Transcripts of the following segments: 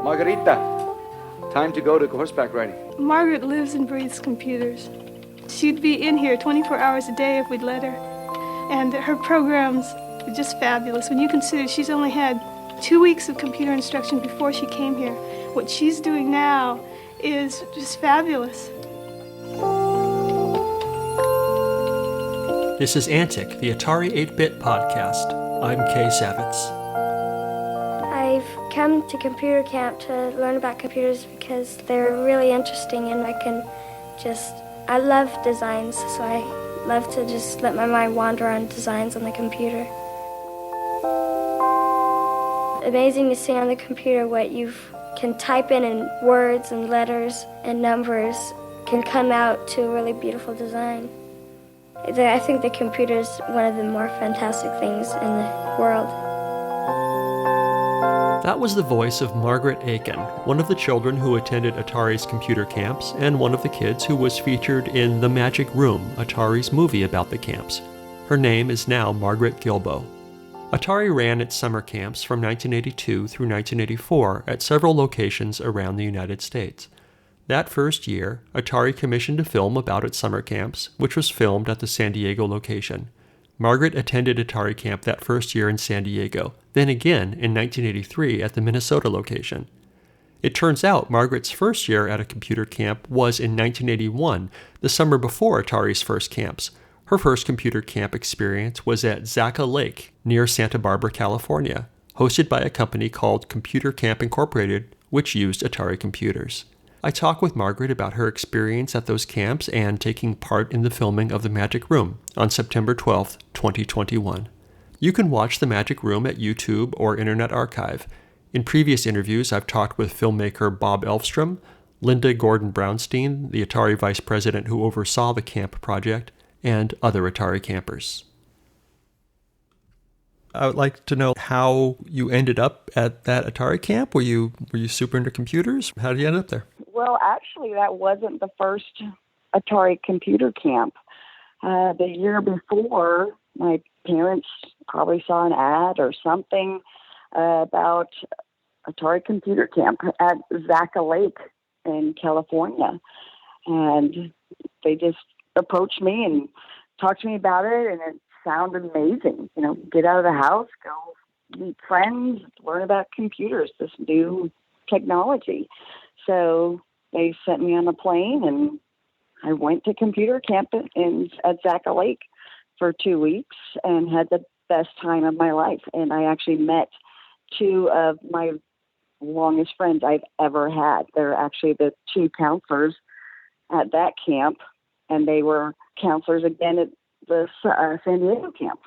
Margarita, time to go to horseback riding. Margaret lives and breathes computers. She'd be in here 24 hours a day if we'd let her. And her programs are just fabulous. When you consider she's only had 2 weeks of computer instruction before she came here, what she's doing now is just fabulous. This is Antic, the Atari 8-Bit podcast. I'm Kay Savitz. I've come to computer camp to learn about computers because they're really interesting, and I love designs, so I love to just let my mind wander on designs on the computer. Amazing to see on the computer what you can type in words and letters and numbers can come out to a really beautiful design. I think the computer is one of the more fantastic things in the world. That was the voice of Margaret Akin, one of the children who attended Atari's computer camps and one of the kids who was featured in The Magic Room, Atari's movie about the camps. Her name is now Margaret Guilbault. Atari ran its summer camps from 1982 through 1984 at several locations around the United States. That first year, Atari commissioned a film about its summer camps, which was filmed at the San Diego location. Margaret attended Atari camp that first year in San Diego, then again in 1983 at the Minnesota location. It turns out Margaret's first year at a computer camp was in 1981, the summer before Atari's first camps. Her first computer camp experience was at Zaca Lake, near Santa Barbara, California, hosted by a company called Computer Camp Incorporated, which used Atari computers. I talk with Margaret about her experience at those camps and taking part in the filming of The Magic Room on September 12, 2021. You can watch The Magic Room at YouTube or Internet Archive. In previous interviews, I've talked with filmmaker Bob Elfstrom, Linda Gordon-Brownstein, the Atari vice president who oversaw the camp project, and other Atari campers. I would like to know how you ended up at that Atari camp. Were you super into computers? How did you end up there? Well, actually, that wasn't the first Atari computer camp. The year before, my parents probably saw an ad or something about Atari computer camp at Zaca Lake in California. And they just approached me and talked to me about it, and it sounded amazing. You know, get out of the house, go meet friends, learn about computers, this new technology. So they sent me on a plane, and I went to computer camp at Zaca Lake for 2 weeks and had the best time of my life. And I actually met two of my longest friends I've ever had. They're actually the two counselors at that camp, and they were counselors again at the San Diego camp.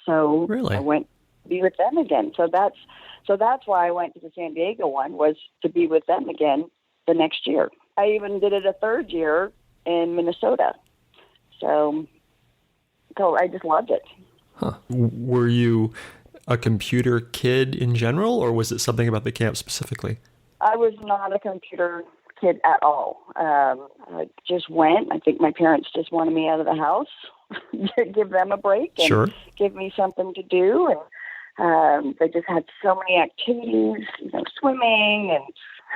So really? I went to be with them again. So that's why I went to the San Diego one, was to be with them again the next year. I even did it a third year in Minnesota. So I just loved it. Huh. Were you a computer kid in general, or was it something about the camp specifically? I was not a computer kid at all. I just went. I think my parents just wanted me out of the house, give them a break and Sure. give me something to do. And they just had so many activities, swimming and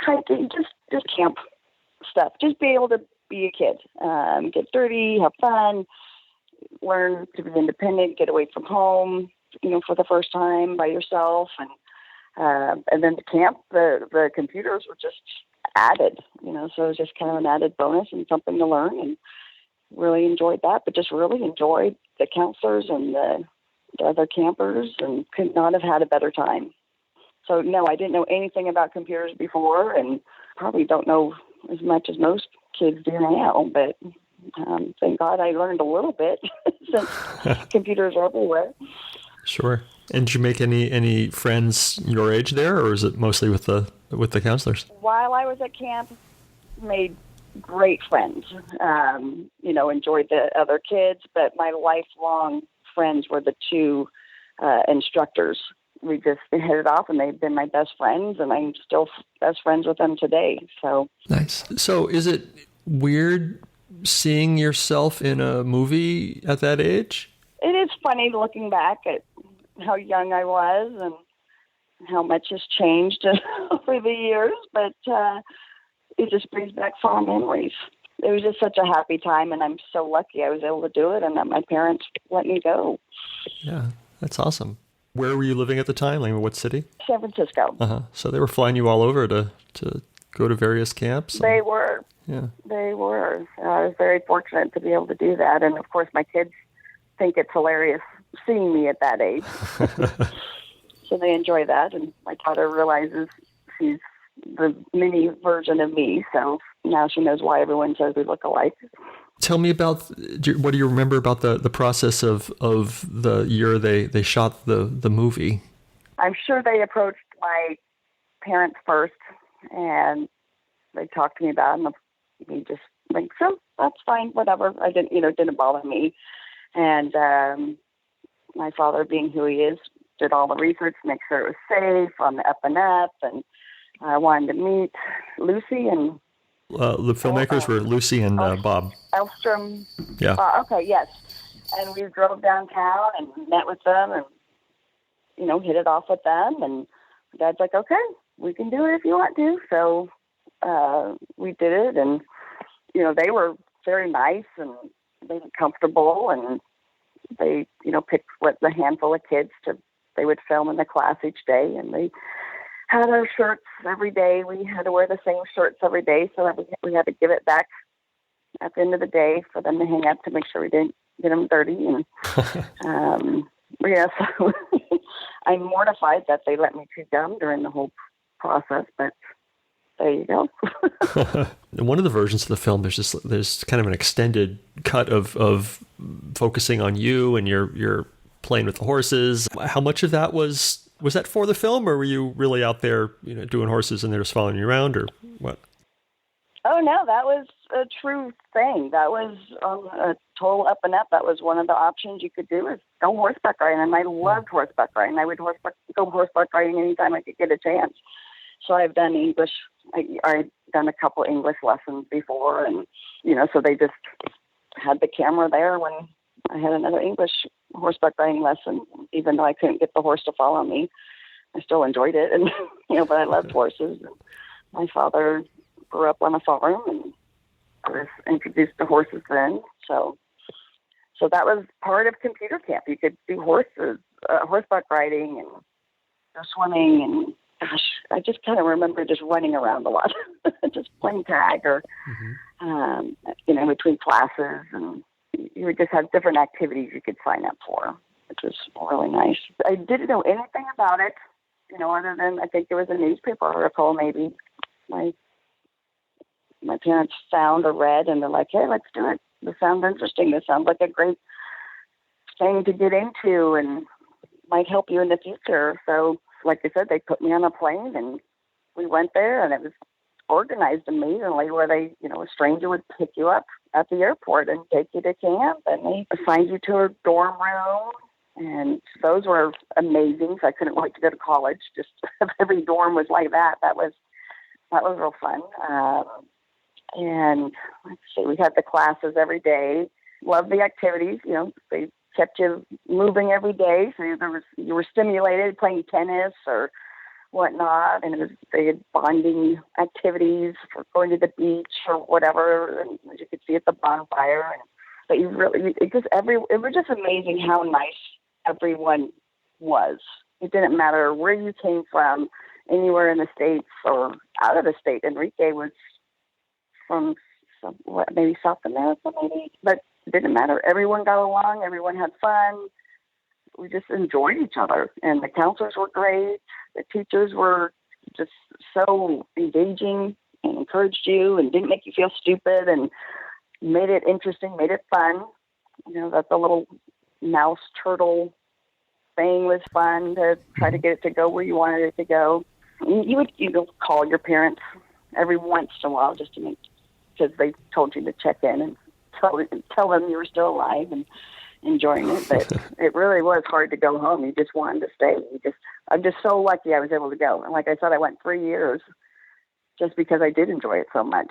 hiking, just camp stuff. Just be able to be a kid, get dirty, have fun, learn to be independent, get away from home, for the first time by yourself. And then the camp, the computers were just added, so it was just kind of an added bonus and something to learn, and really enjoyed that, but just really enjoyed the counselors and the other campers, and could not have had a better time. So no, I didn't know anything about computers before, and probably don't know as much as most kids do now, but thank God I learned a little bit since computers are everywhere. Sure. And did you make any friends your age there, or is it mostly with the counselors? While I was at camp, made great friends. Enjoyed the other kids, but my lifelong friends were the two instructors. We just hit it off, and they've been my best friends, and I'm still best friends with them today. So nice. So is it weird seeing yourself in a movie at that age? It is funny looking back at how young I was, and how much has changed over the years, but it just brings back fond memories. It was just such a happy time, and I'm so lucky I was able to do it and that my parents let me go. Yeah, that's awesome. Where were you living at the time? Like, what city? San Francisco. Uh-huh. So they were flying you all over to go to various camps? They were. Yeah. They were. I was very fortunate to be able to do that. And, of course, my kids think it's hilarious seeing me at that age. So they enjoy that. And my daughter realizes she's the mini version of me. So now she knows why everyone says we look alike. Tell me about, what do you remember about the process of the year they shot the movie? I'm sure they approached my parents first, and they talked to me about it, and we just like, so that's fine, whatever. I didn't, didn't bother me. And my father, being who he is, did all the research to make sure it was safe on the up and up, and I wanted to meet Lucy and the filmmakers were Lucy and Bob Elstrom. Yeah. Okay, yes. And we drove downtown and met with them and, hit it off with them. And Dad's like, okay, we can do it if you want to. So we did it. And, they were very nice and they were comfortable. And they, picked the handful of kids they would film in the class each day. And they had our shirts every day. We had to wear the same shirts every day, so that we had to give it back at the end of the day for them to hang up to make sure we didn't get them dirty. And so I'm mortified that they let me chew gum during the whole process, but there you go. In one of the versions of the film, there's kind of an extended cut of focusing on you and you're playing with the horses. How much of that was that for the film, or were you really out there, doing horses and they're just following you around, or what? Oh, no, that was a true thing. That was a total up and up. That was one of the options you could do, is go horseback riding. And I loved horseback riding. I would go horseback riding anytime I could get a chance. So I've done English. I've done a couple English lessons before. And, so they just had the camera there when I had another English horseback riding lesson. Even though I couldn't get the horse to follow me, I still enjoyed it. And, but I loved horses. My father grew up on a farm, and I was introduced to horses then. So that was part of computer camp. You could do horses, horseback riding, and go swimming, and gosh, I just kind of remember just running around a lot, just playing tag or, between classes, and you would just have different activities you could sign up for, which was really nice. I didn't know anything about it, other than I think there was a newspaper article maybe my parents found or read, and they're like, hey, let's do it. This sounds interesting. This sounds like a great thing to get into and might help you in the future. So, like I said, they put me on a plane, and we went there, and it was organized amazingly where they, a stranger would pick you up at the airport and take you to camp, and they assigned you to a dorm room. And those were amazing. So I couldn't wait to go to college. Just every dorm was like that. That was real fun. And let's see, we had the classes every day. Loved the activities. They kept you moving every day. So you were stimulated playing tennis or whatnot. And they had bonding activities for going to the beach or whatever. And as you could see at the bonfire. But it was just amazing how nice everyone was. It didn't matter where you came from, anywhere in the States or out of the state. Enrique was from maybe South America, maybe, but it didn't matter. Everyone got along. Everyone had fun. We just enjoyed each other, and the counselors were great. The teachers were just so engaging and encouraged you and didn't make you feel stupid and made it interesting, made it fun. That the little mouse turtle thing was fun to try to get it to go where you wanted it to go. You would call your parents every once in a while just to make, because they told you to check in and tell them you were still alive and enjoying it. But it really was hard to go home. You just wanted to stay. I'm just so lucky I was able to go. And like I said, I went 3 years just because I did enjoy it so much.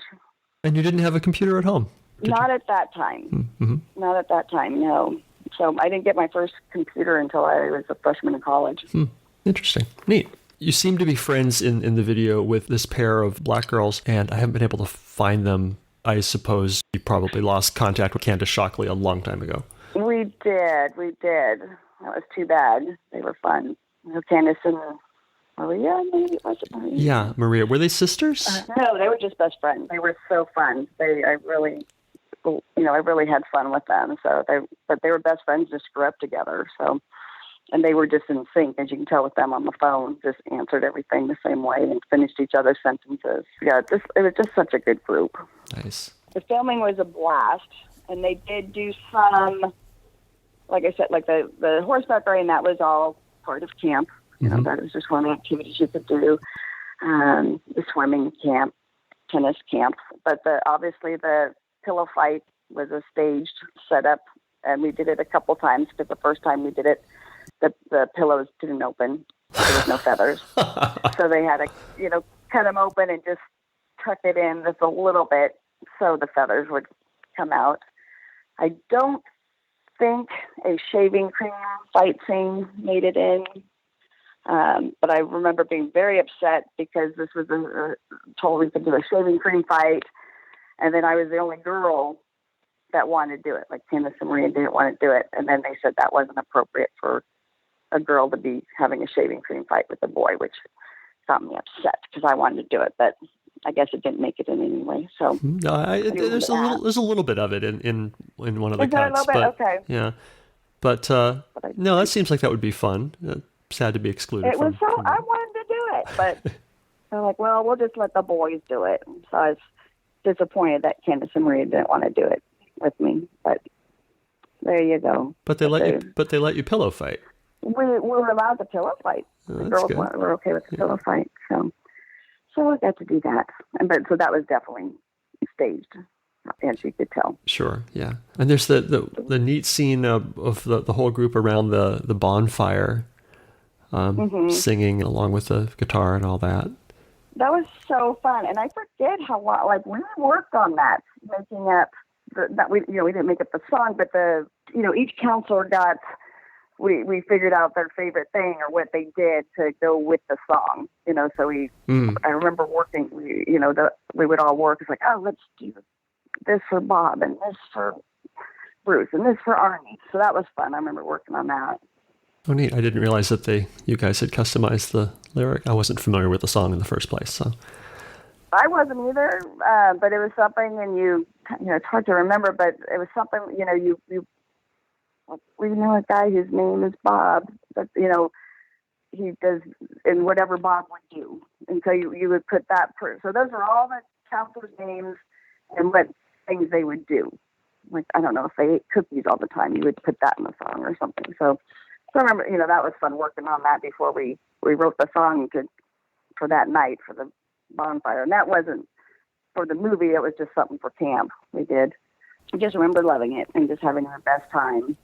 And you didn't have a computer at home? Not at that time. Mm-hmm. Not at that time, no. So I didn't get my first computer until I was a freshman in college. Interesting. Neat. You seem to be friends in the video with this pair of black girls, and I haven't been able to find them. I suppose you probably lost contact with Candace Shockley a long time ago. We did. That was too bad. They were fun. Candace and Maria, maybe was it Maria? Yeah, Maria. Were they sisters? No, they were just best friends. They were so fun. I really had fun with them. But they were best friends. Just grew up together. So, and they were just in sync, as you can tell with them on the phone. Just answered everything the same way and finished each other's sentences. Yeah, it was just such a good group. Nice. The filming was a blast, and they did do some, like I said, like the horseback riding. That was all part of camp. You know, that was just one of the activities you could do. The swimming camp, tennis camp, but obviously the pillow fight was a staged setup, and we did it a couple times because the first time we did it, the pillows didn't open. There was no feathers, so they had to, cut them open and just tuck it in just a little bit so the feathers would come out. I don't think a shaving cream fight scene made it in. But I remember being very upset because this was told we could do a shaving cream fight, and then I was the only girl that wanted to do it. Like Candace and Maria didn't want to do it, and then they said that wasn't appropriate for a girl to be having a shaving cream fight with a boy, which got me upset because I wanted to do it, but I guess it didn't make it in anyway. So there's a little bit of it in one of the cuts. Is there a little bit? But, okay. Yeah, but no, that seems like that would be fun. Sad to be excluded. It was I wanted to do it, but they're like, well, we'll just let the boys do it. So I was disappointed that Candace and Maria didn't want to do it with me. But there you go. But they let you pillow fight. We were allowed to pillow fight. Oh, the girls were okay with the pillow fight, so we got to do that. So that was definitely staged, as you could tell. Sure, yeah. And there's the neat scene of the whole group around the bonfire. Singing along with the guitar and all that. That was so fun, and I forget how we worked on that, making up that we didn't make up the song, but each counselor got we figured out their favorite thing or what they did to go with the song. So I remember working. We would all work. It's like, oh, let's do this for Bob and this for Bruce and this for Arnie. So that was fun. I remember working on that. Oh, neat. I didn't realize that you guys had customized the lyric. I wasn't familiar with the song in the first place, so. I wasn't either, but it was something, and it's hard to remember, but it was something, we know a guy whose name is Bob, but, he does in whatever Bob would do. And so you would put that, so those are all the counselors' names and what things they would do. Like, I don't know if they ate cookies all the time, you would put that in the song or something. So I remember, that was fun working on that before we wrote the song for that night for the bonfire. And that wasn't for the movie, it was just something for camp we did. I just remember loving it and just having the best time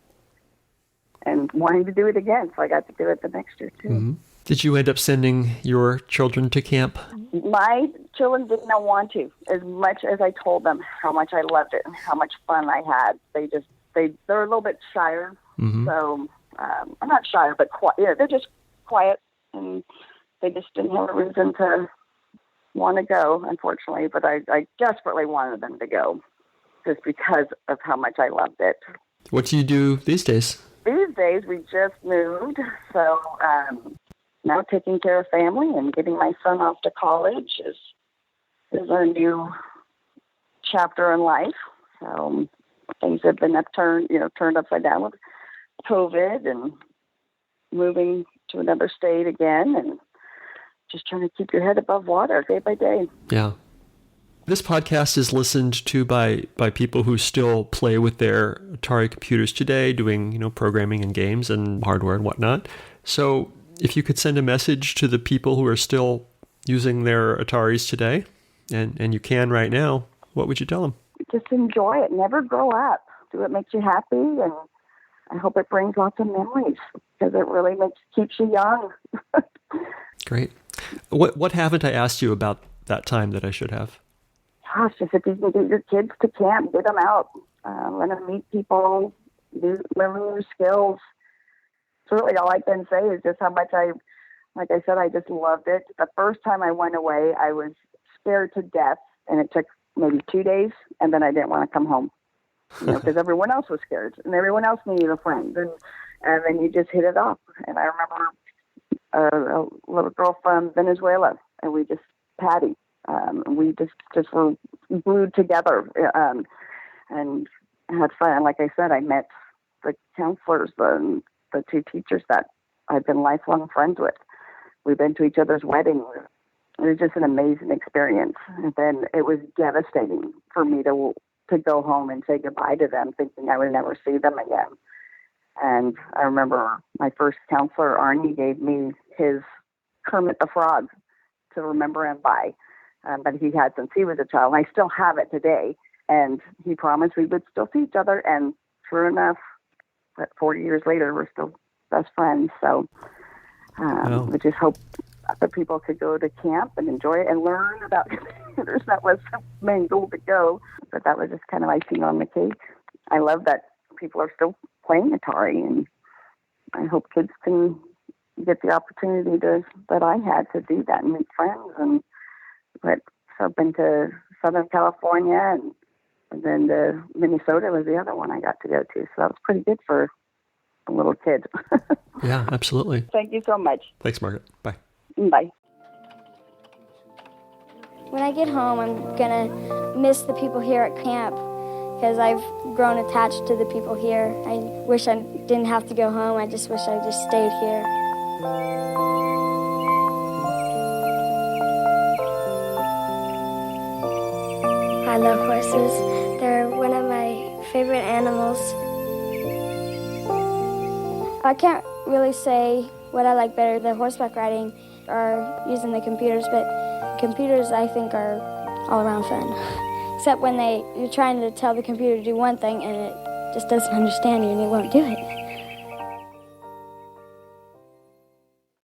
and wanting to do it again. So I got to do it the next year too. Mm-hmm. Did you end up sending your children to camp? My children did not want to, as much as I told them how much I loved it and how much fun I had. They're a little bit shyer. Mm-hmm. So I'm not shy, but quiet. Yeah, they're just quiet, and they just didn't have a reason to want to go, unfortunately. But I desperately wanted them to go, just because of how much I loved it. What do you do these days? These days, we just moved, so now taking care of family and getting my son off to college is our new chapter in life. So things have been turned upside down with COVID and moving to another state again, and just trying to keep your head above water day by day. Yeah. This podcast is listened to by people who still play with their Atari computers today, doing, programming and games and hardware and whatnot. So if you could send a message to the people who are still using their Ataris today, and you can right now, what would you tell them? Just enjoy it. Never grow up. Do what makes you happy, and I hope it brings lots of memories, because it really keeps you young. Great. What haven't I asked you about that time that I should have? Gosh, just if you can get your kids to camp, get them out, let them meet people, learn new skills. So really all I can say is just how much I Like I said, I just loved it. The first time I went away, I was scared to death, and it took maybe 2 days, and then I didn't want to come home, because everyone else was scared, and everyone else needed a friend, and then you just hit it off. And I remember a little girl from Venezuela, and we just, Patty, we just were glued together, and had fun. And like I said, I met the counselors, the two teachers that I've been lifelong friends with. We've been to each other's weddings. It was just an amazing experience. And then it was devastating for me to go home and say goodbye to them, thinking I would never see them again. And I remember my first counselor, Arnie, gave me his Kermit the Frog to remember him by, that he had since he was a child. And I still have it today. And he promised we would still see each other. And sure enough, 40 years later, we're still best friends. So we just hope that people could go to camp and enjoy it and learn about computers. That was the main goal to go. But that was just kind of icing on the cake. I love that people are still playing Atari, and I hope kids can get the opportunity that I had to do that and meet friends. So I've been to Southern California, and then Minnesota was the other one I got to go to. So that was pretty good for a little kid. Yeah, absolutely. Thank you so much. Thanks, Margaret. Bye. Bye. When I get home, I'm going to miss the people here at camp because I've grown attached to the people here. I wish I didn't have to go home. I just wish I just stayed here. I love horses. They're one of my favorite animals. I can't really say what I like better, the horseback riding or using the computers, but computers I think are all around fun. Except when you're trying to tell the computer to do one thing and it just doesn't understand you and it won't do it.